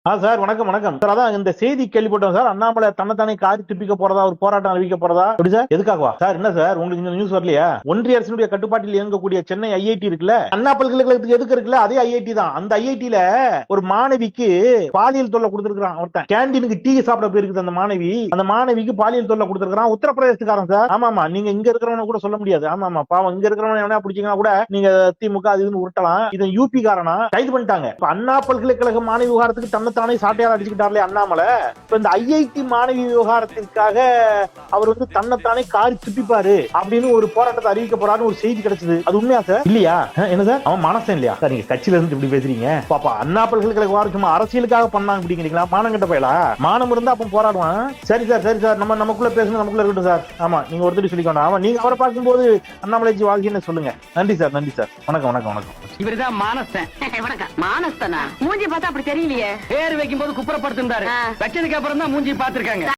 Sir வணக்கம் வணக்கம் sir. அதான் இந்த செய்தி கேள்விப்பட்டோம் சார். அண்ணாமலை தன்னைத்தானே காரி துப்பிக்க போறதா, ஒரு போராட்டம் அறிவிக்க போறதா எப்படி சார்? எதுக்காகவா சார்? என்ன சார் உங்களுக்கு இந்த நியூஸ் வரலையா? ஒன்றிய அரசினுடைய கட்டுப்பாட்டில் இயங்கக்கூடிய சென்னை ஐஐடி இருக்குல்ல, அண்ணா பல்கலைக்கழகத்துக்கு எதுக்கு இருக்குல்ல, அதே ஐஐடி தான். அந்த ஐஐடியில ஒரு மாணவிக்கு பாலியல் தொல்லை கொடுத்திருக்கான் ஒருத்தன். கேண்டீனுக்கு டீ சாப்பிட போயிருக்குது அந்த மாணவி. அந்த மாணவிக்கு பாலியல் தொல்லை கொடுத்திருக்கான். உத்தரப்பிரதேசத்துக்காரன் சார். ஆமாமா, நீங்க இங்க இருக்கிறவன கூட சொல்ல முடியாது. ஆமாமா, பாவம் இங்க இருக்கிறவன எவனா பிடிச்சீங்கன்னா கூட நீங்க திமுக அது இதுன்னு உருட்டலாம். இது யூபி காரனா கைது பண்ணிட்டாங்க. அண்ணா பல்கலைக்கழக மாணவி விவகாரத்துக்கு தன்னைத்தானே சாட்டையால் அடிச்சுக்கிட்டார்ல அண்ணாமலை. இப்ப இந்த ஐஐடி மாணவி விவகாரத்திற்காக அவர் தன்னைத்தானே காரி துப்பிப்பாரு அப்படின்னு ஒரு போராட்டத்தை அறிவிக்க போறாருன்னு ஒரு செய்தி கிடைச்சது. அது உண்மையா சார்? இல்லையா? என்ன சார் அவன் மனசன் இல்லையா சார்? நீங்க கட்சியில இருந்து இப்படி பேசுறீங்க பாப்பா. அண்ணா பல்கலைக்கழக விவகாரம் சும்மா அரசியலுக்காக பண்ணாங்க அப்படிங்கிறீங்களா? மானம் கட்ட பயலா? மானம் இருந்தா அப்ப போராடுவான். சரி சார், சரி சார், நமக்குள்ள பேசணும், நமக்குள்ள இருக்கட்டும் சார். ஆமா, நீங்க ஒருத்தர் சொல்லிக்கணும். ஆமா, நீங்க அவரை பார்க்கும்போது அண்ணாமலைஜி வாழ்க்கைன்னு சொல்லுங்க. நன்றி சார், நன்றி சார். வணக்கம் வணக்கம் வணக்கம். இவருதான் மானஸ்தன். வணக்கம். மானஸ்தனா? மூஞ்சி பார்த்தா அப்படி தெரியலையே. பேர் வைக்கும் போது குப்புறப்படுத்திருந்தாரு. வச்சதுக்கு அப்புறம் தான் மூஞ்சி பாத்துருக்காங்க.